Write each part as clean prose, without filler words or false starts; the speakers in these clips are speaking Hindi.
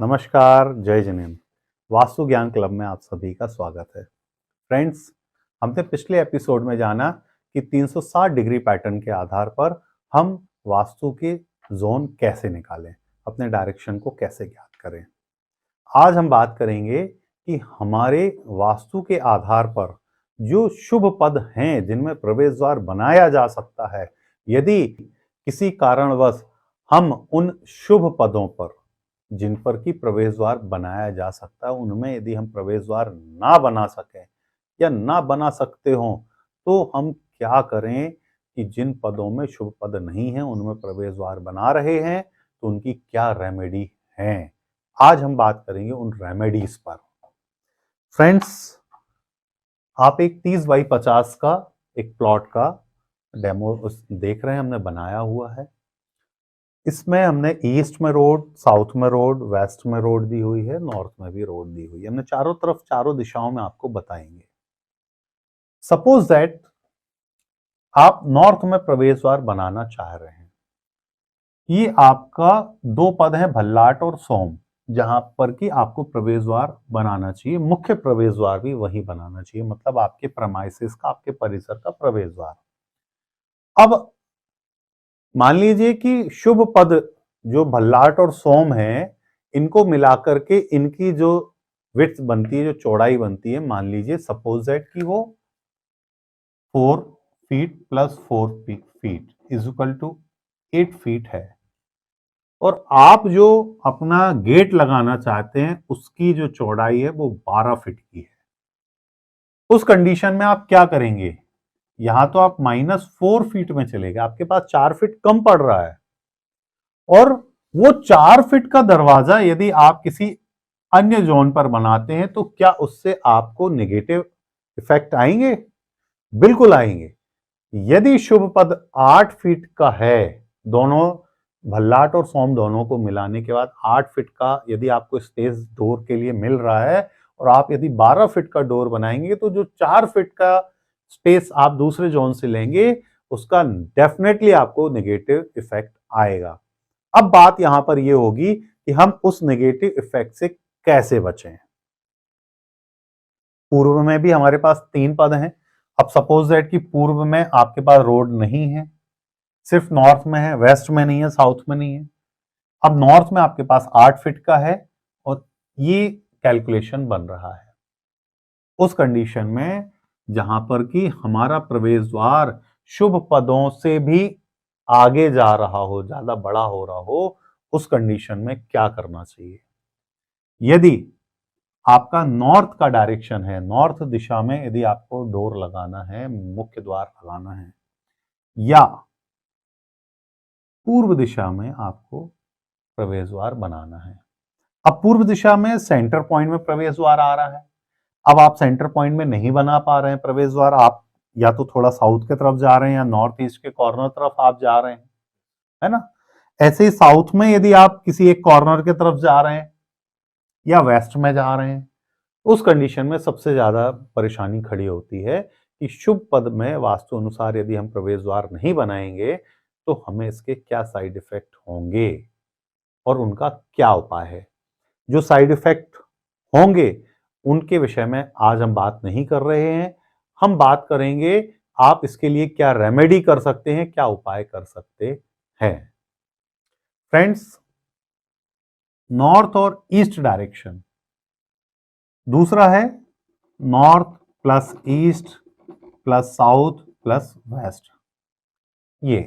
नमस्कार, जय जिनेन्द्र। वास्तु ज्ञान क्लब में आप सभी का स्वागत है। फ्रेंड्स, हमने पिछले एपिसोड में जाना कि 360 डिग्री पैटर्न के आधार पर हम वास्तु के जोन कैसे निकालें, अपने डायरेक्शन को कैसे ज्ञात करें। आज हम बात करेंगे कि हमारे वास्तु के आधार पर जो शुभ पद हैं जिनमें प्रवेश द्वार बनाया जा सकता है, यदि किसी कारणवश हम उन शुभ पदों पर जिन पर की प्रवेश द्वार बनाया जा सकता है उनमें यदि हम प्रवेश द्वार ना बना सकें या ना बना सकते हो तो हम क्या करें कि जिन पदों में शुभ पद नहीं है उनमें प्रवेश द्वार बना रहे हैं तो उनकी क्या रेमेडी है। आज हम बात करेंगे उन रेमेडीज पर। फ्रेंड्स, आप एक 30 बाई 50 का एक प्लॉट का डेमो देख रहे हैं, हमने बनाया हुआ है। इसमें हमने ईस्ट में रोड, साउथ में रोड, वेस्ट में रोड दी हुई है, नॉर्थ में भी रोड दी हुई है। हमने चारों तरफ चारों दिशाओं में आपको बताएंगे। सपोज दैट आप नॉर्थ में प्रवेश द्वार बनाना चाह रहे हैं। ये आपका दो पद है, भल्लाट और सोम, जहां पर कि आपको प्रवेश द्वार बनाना चाहिए। मुख्य प्रवेश द्वार भी वही बनाना चाहिए, मतलब आपके प्रमाइसिस का, आपके परिसर का प्रवेश द्वार। अब मान लीजिए कि शुभ पद जो भल्लाट और सोम है, इनको मिलाकर के इनकी जो विड्थ बनती है, जो चौड़ाई बनती है, मान लीजिए सपोज दैट कि वो 4 feet plus 4 feet is equal to 8 feet है। और आप जो अपना गेट लगाना चाहते हैं उसकी जो चौड़ाई है वो 12 फीट की है। उस कंडीशन में आप क्या करेंगे? यहां तो आप -4 फीट में चले गए, आपके पास 4 फीट कम पड़ रहा है। और वो 4 फीट का दरवाजा यदि आप किसी अन्य जोन पर बनाते हैं तो क्या उससे आपको नेगेटिव इफेक्ट आएंगे? बिल्कुल आएंगे। यदि शुभ पद 8 फीट का है, दोनों भल्लाट और सोम दोनों को मिलाने के बाद 8 फीट का यदि आपको स्पेस डोर के लिए मिल रहा है और आप यदि 12 फीट का डोर बनाएंगे तो जो 4 फीट का स्पेस आप दूसरे जोन से लेंगे उसका डेफिनेटली आपको नेगेटिव इफेक्ट आएगा। अब बात यहां पर यह होगी कि हम उस नेगेटिव इफेक्ट से कैसे बचें। पूर्व में भी हमारे पास 3 पद हैं। अब सपोज दैट कि पूर्व में आपके पास रोड नहीं है, सिर्फ नॉर्थ में है, वेस्ट में नहीं है, साउथ में नहीं है। अब नॉर्थ में आपके पास 8 फीट का है और ये कैलकुलेशन बन रहा है। उस कंडीशन में जहां पर कि हमारा प्रवेश द्वार शुभ पदों से भी आगे जा रहा हो, ज्यादा बड़ा हो रहा हो, उस कंडीशन में क्या करना चाहिए? यदि आपका नॉर्थ का डायरेक्शन है, नॉर्थ दिशा में यदि आपको डोर लगाना है, मुख्य द्वार लगाना है, या पूर्व दिशा में आपको प्रवेश द्वार बनाना है। अब पूर्व दिशा में सेंटर पॉइंट में प्रवेश द्वार आ रहा है। अब आप सेंटर पॉइंट में नहीं बना पा रहे हैं प्रवेश द्वार, आप या तो थोड़ा साउथ की तरफ जा रहे हैं या नॉर्थ ईस्ट के कॉर्नर तरफ आप जा रहे हैं, है ना। ऐसे ही साउथ में यदि आप किसी एक कॉर्नर की तरफ जा रहे हैं या वेस्ट में जा रहे हैं, उस कंडीशन में सबसे ज्यादा परेशानी खड़ी होती है कि शुभ पद में वास्तु अनुसार यदि हम प्रवेश द्वार नहीं बनाएंगे तो हमें इसके क्या साइड इफेक्ट होंगे और उनका क्या उपाय है। जो साइड इफेक्ट होंगे उनके विषय में आज हम बात नहीं कर रहे हैं। हम बात करेंगे आप इसके लिए क्या रेमेडी कर सकते हैं, क्या उपाय कर सकते हैं। फ्रेंड्स, नॉर्थ और ईस्ट डायरेक्शन, दूसरा है north plus east plus south plus west. ये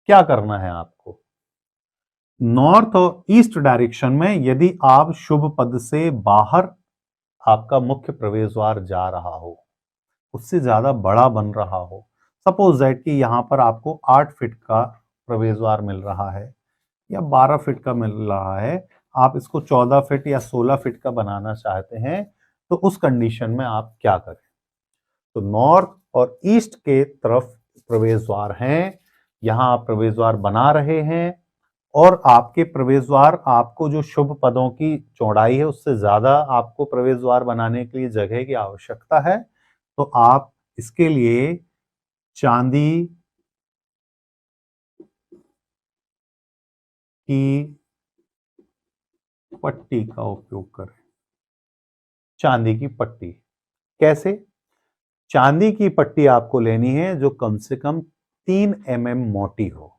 क्या करना है आपको? नॉर्थ और ईस्ट डायरेक्शन में यदि आप शुभ पद से बाहर आपका मुख्य प्रवेश द्वार जा रहा हो, उससे ज्यादा बड़ा बन रहा हो, सपोज दैट कि यहां पर आपको 8 फीट का प्रवेश द्वार मिल रहा है या 12 फीट का मिल रहा है, आप इसको 14 फीट या 16 फीट का बनाना चाहते हैं, तो उस कंडीशन में आप क्या करें? तो नॉर्थ और ईस्ट के तरफ प्रवेश द्वार हैं, यहां आप प्रवेश द्वार बना रहे हैं और आपके प्रवेश द्वार, आपको जो शुभ पदों की चौड़ाई है उससे ज्यादा आपको प्रवेश द्वार बनाने के लिए जगह की आवश्यकता है, तो आप इसके लिए चांदी की पट्टी का उपयोग करें। चांदी की पट्टी कैसे? चांदी की पट्टी आपको लेनी है जो कम से कम 3 mm मोटी हो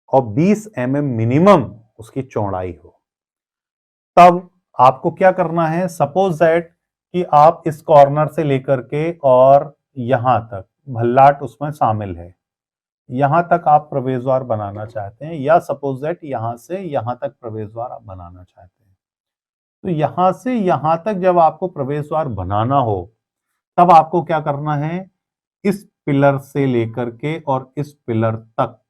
और 20 mm मिनिमम उसकी चौड़ाई हो। तब आपको क्या करना है, सपोज दैट कि आप इस कॉर्नर से लेकर के और यहां तक भल्लाट उसमें शामिल है, यहां तक आप प्रवेश द्वार बनाना चाहते हैं, या सपोज दैट यहां से यहां तक प्रवेश द्वार आप बनाना चाहते हैं। तो यहां से यहां तक जब आपको प्रवेश द्वार बनाना हो तब आपको क्या करना है, इस पिलर से लेकर के और इस पिलर तक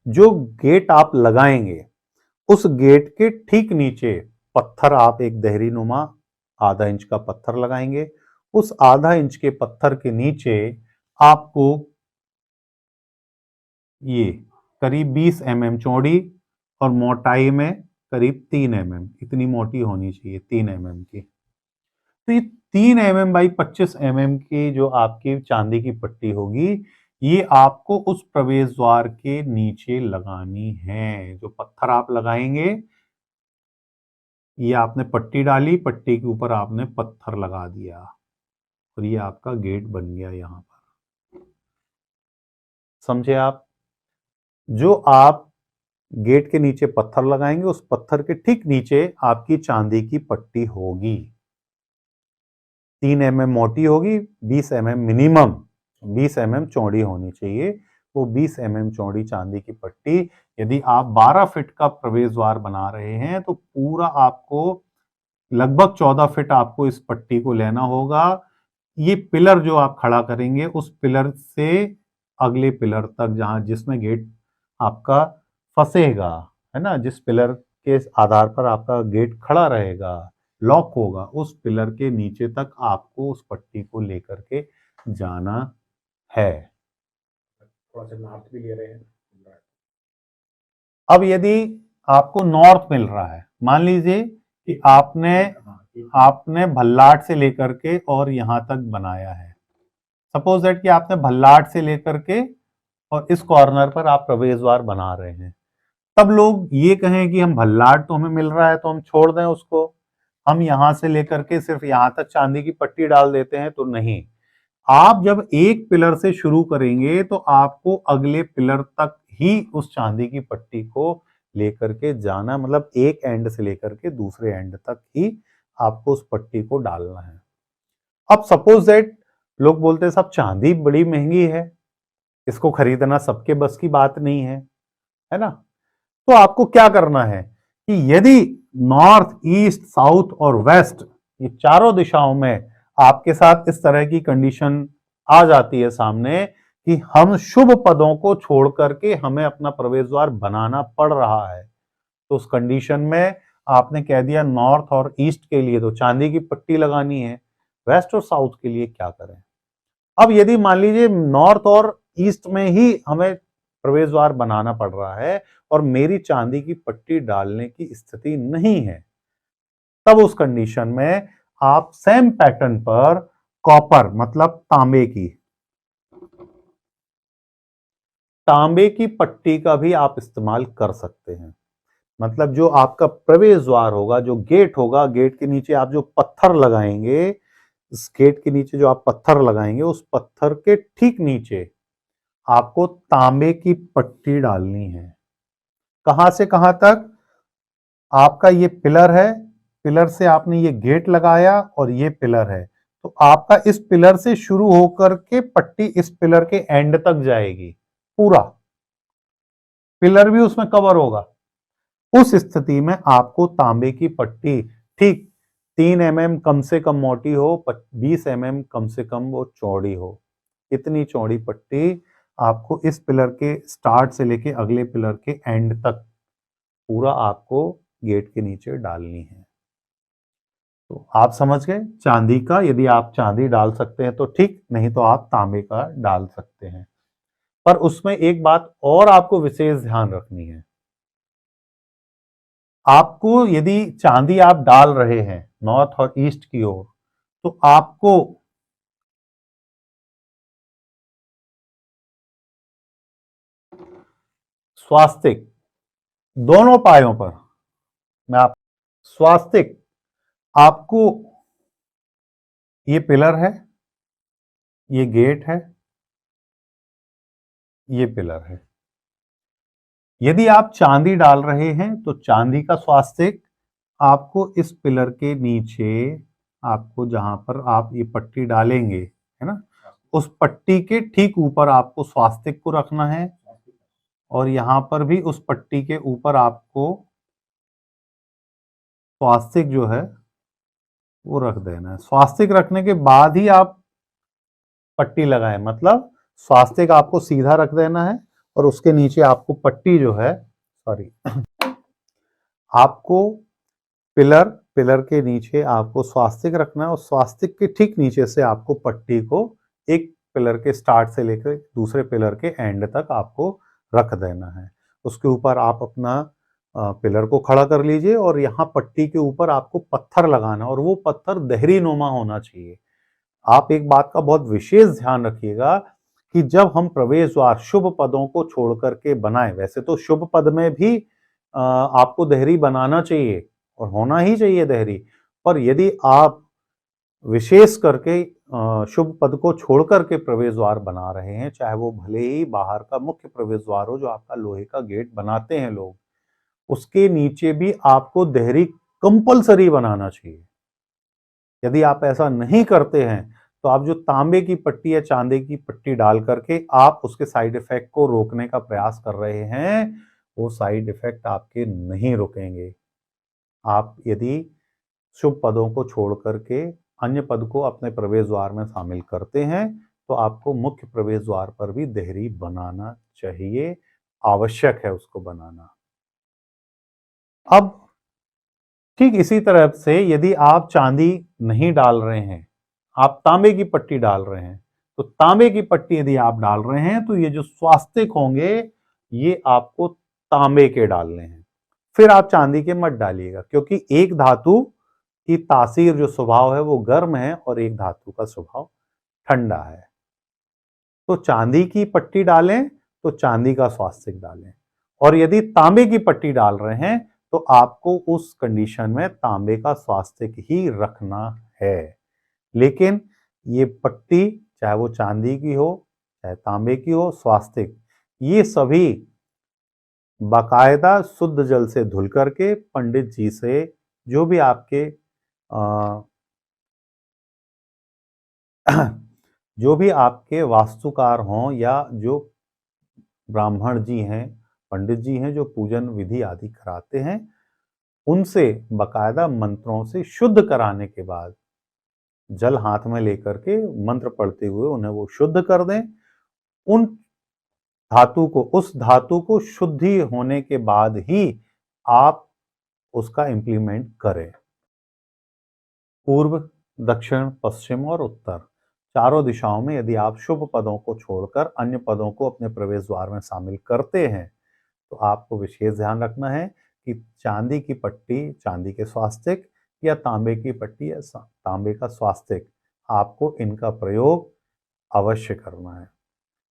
जो गेट आप लगाएंगे उस गेट के ठीक नीचे पत्थर, आप एक देहरी नुमा आधा इंच का पत्थर लगाएंगे। उस आधा इंच के पत्थर के नीचे आपको ये करीब 20 mm चौड़ी और मोटाई में करीब 3 mm, इतनी मोटी होनी चाहिए 3 mm की। तो ये 3 mm बाई 25 mm की जो आपकी चांदी की पट्टी होगी, ये आपको उस प्रवेश द्वार के नीचे लगानी है। जो पत्थर आप लगाएंगे, ये आपने पट्टी डाली, पट्टी के ऊपर आपने पत्थर लगा दिया और ये आपका गेट बन गया। यहां पर समझे आप? जो आप गेट के नीचे पत्थर लगाएंगे उस पत्थर के ठीक नीचे आपकी चांदी की पट्टी होगी। 3 mm मोटी होगी, 20 mm मिनिमम, 20 mm चौड़ी होनी चाहिए। वो 20 mm चौड़ी चांदी की पट्टी, यदि आप 12 फीट का प्रवेश द्वार बना रहे हैं तो पूरा आपको लगभग 14 फीट आपको इस पट्टी को लेना होगा। ये पिलर जो आप खड़ा करेंगे उस पिलर से अगले पिलर तक, जहां जिसमें गेट आपका फंसेगा, है ना, जिस पिलर के आधार पर आपका गेट खड़ा रहेगा, लॉक होगा, उस पिलर के नीचे तक आपको उस पट्टी को लेकर के जाना है। थोड़ा सा नॉर्थ भी ले रहे हैं। अब यदि आपको नॉर्थ मिल रहा है, मान लीजिए कि आपने भल्लाट से लेकर के और यहां तक बनाया है, सपोज दैट कि आपने भल्लाट से लेकर के और इस कॉर्नर पर आप प्रवेश द्वार बना रहे हैं। तब लोग ये कहें कि हम भल्लाट तो हमें मिल रहा है तो हम छोड़ दें उसको, हम यहां से लेकर के सिर्फ यहां तक चांदी की पट्टी डाल देते हैं, तो नहीं। आप जब एक पिलर से शुरू करेंगे तो आपको अगले पिलर तक ही उस चांदी की पट्टी को लेकर के जाना, मतलब एक एंड से लेकर के दूसरे एंड तक ही आपको उस पट्टी को डालना है। अब सपोज दैट लोग बोलते हैं साहब चांदी बड़ी महंगी है, इसको खरीदना सबके बस की बात नहीं है ना? तो आपको क्या करना है कि यदि नॉर्थ, ईस्ट, साउथ और वेस्ट, ये चारों दिशाओं में आपके साथ इस तरह की कंडीशन आ जाती है सामने कि हम शुभ पदों को छोड़ करके हमें अपना प्रवेश द्वार बनाना पड़ रहा है, तो उस कंडीशन में आपने कह दिया नॉर्थ और ईस्ट के लिए तो चांदी की पट्टी लगानी है, वेस्ट और साउथ के लिए क्या करें? अब यदि मान लीजिए नॉर्थ और ईस्ट में ही हमें प्रवेश द्वार बनाना पड़ रहा है और मेरी चांदी की पट्टी डालने की स्थिति नहीं है, तब उस कंडीशन में आप सेम पैटर्न पर कॉपर, मतलब तांबे की पट्टी का भी आप इस्तेमाल कर सकते हैं। मतलब जो आपका प्रवेश द्वार होगा, जो गेट होगा, गेट के नीचे आप जो पत्थर लगाएंगे, इस गेट के नीचे जो आप पत्थर लगाएंगे उस पत्थर के ठीक नीचे आपको तांबे की पट्टी डालनी है। कहां से कहां तक? आपका ये पिलर है, पिलर से आपने ये गेट लगाया और ये पिलर है, तो आपका इस पिलर से शुरू होकर के पट्टी इस पिलर के एंड तक जाएगी, पूरा पिलर भी उसमें कवर होगा। उस स्थिति में आपको तांबे की पट्टी ठीक 3 mm कम से कम मोटी हो, 20 mm कम से कम वो चौड़ी हो, इतनी चौड़ी पट्टी आपको इस पिलर के स्टार्ट से लेके अगले पिलर के एंड तक पूरा आपको गेट के नीचे डालनी है। तो आप समझ गए चांदी का, यदि आप चांदी डाल सकते हैं तो ठीक, नहीं तो आप तांबे का डाल सकते हैं। पर उसमें एक बात और आपको विशेष ध्यान रखनी है, आपको यदि चांदी आप डाल रहे हैं नॉर्थ और ईस्ट की ओर, तो आपको स्वास्तिक दोनों पायों पर मैं आप स्वास्तिक, आपको ये पिलर है, ये गेट है, ये पिलर है। यदि आप चांदी डाल रहे हैं तो चांदी का स्वास्तिक आपको इस पिलर के नीचे, आपको जहां पर आप ये पट्टी डालेंगे, है ना, उस पट्टी के ठीक ऊपर आपको स्वास्तिक को रखना है, और यहां पर भी उस पट्टी के ऊपर आपको स्वास्तिक जो है वो रख देना है। स्वास्तिक रखने के बाद ही आप पट्टी लगाएं, मतलब स्वास्तिक आपको सीधा रख देना है और उसके नीचे आपको पट्टी जो है, सॉरी, आपको पिलर पिलर के नीचे आपको स्वास्तिक रखना है और स्वास्तिक के ठीक नीचे से आपको पट्टी को एक पिलर के स्टार्ट से लेकर दूसरे पिलर के एंड तक आपको रख देना है। उसके ऊपर आप अपना पिलर को खड़ा कर लीजिए और यहाँ पट्टी के ऊपर आपको पत्थर लगाना और वो पत्थर दहरी नुमा होना चाहिए। आप एक बात का बहुत विशेष ध्यान रखिएगा कि जब हम प्रवेश द्वार शुभ पदों को छोड़ करके बनाएं, वैसे तो शुभ पद में भी आपको देहरी बनाना चाहिए और होना ही चाहिए देहरी, पर यदि आप विशेष करके शुभ पद को छोड़ करके प्रवेश द्वार बना रहे हैं, चाहे वो भले ही बाहर का मुख्य प्रवेश द्वार हो जो आपका लोहे का गेट बनाते हैं लोग, उसके नीचे भी आपको देहरी कंपलसरी बनाना चाहिए। यदि आप ऐसा नहीं करते हैं तो आप जो तांबे की पट्टी या चांदी की पट्टी डाल करके आप उसके साइड इफेक्ट को रोकने का प्रयास कर रहे हैं, वो साइड इफेक्ट आपके नहीं रुकेंगे। आप यदि शुभ पदों को छोड़ करके अन्य पद को अपने प्रवेश द्वार में शामिल करते हैं तो आपको मुख्य प्रवेश द्वार पर भी देहरी बनाना चाहिए, आवश्यक है उसको बनाना। अब ठीक इसी तरह से यदि आप चांदी नहीं डाल रहे हैं, आप तांबे की पट्टी डाल रहे हैं, तो तांबे की पट्टी यदि आप डाल रहे हैं तो ये जो स्वास्तिक होंगे ये आपको तांबे के डालने हैं। फिर आप चांदी के मत डालिएगा, क्योंकि एक धातु की तासीर जो स्वभाव है वो गर्म है और एक धातु का स्वभाव ठंडा है। तो चांदी की पट्टी डालें तो चांदी का स्वास्तिक डालें, और यदि तांबे की पट्टी डाल रहे हैं तो आपको उस कंडीशन में तांबे का स्वास्तिक ही रखना है। लेकिन ये पट्टी चाहे वो चांदी की हो चाहे तांबे की हो, स्वास्तिक ये सभी बाकायदा शुद्ध जल से धुल करके पंडित जी से, जो भी आपके जो भी आपके वास्तुकार हों या जो ब्राह्मण जी हैं, पंडित जी हैं जो पूजन विधि आदि कराते हैं, उनसे बाकायदा मंत्रों से शुद्ध कराने के बाद जल हाथ में लेकर के मंत्र पढ़ते हुए उन्हें वो शुद्ध कर दें। उन उस धातु को शुद्धि होने के बाद ही आप उसका इंप्लीमेंट करें। पूर्व, दक्षिण, पश्चिम और उत्तर चारों दिशाओं में यदि आप शुभ पदों को छोड़कर अन्य पदों को अपने प्रवेश द्वार में शामिल करते हैं तो आपको विशेष ध्यान रखना है कि चांदी की पट्टी चांदी के स्वास्तिक या तांबे की पट्टी या तांबे का स्वास्तिक, आपको इनका प्रयोग अवश्य करना है।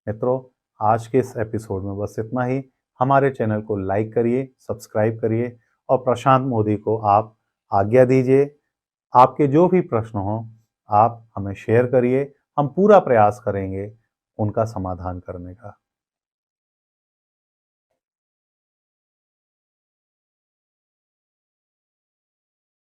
मित्रों, आज के इस एपिसोड में बस इतना ही। हमारे चैनल को लाइक करिए, सब्सक्राइब करिए और प्रशांत मोदी को आप आज्ञा दीजिए। आपके जो भी प्रश्न हों आप हमें शेयर करिए, हम पूरा प्रयास करेंगे उनका समाधान करने का।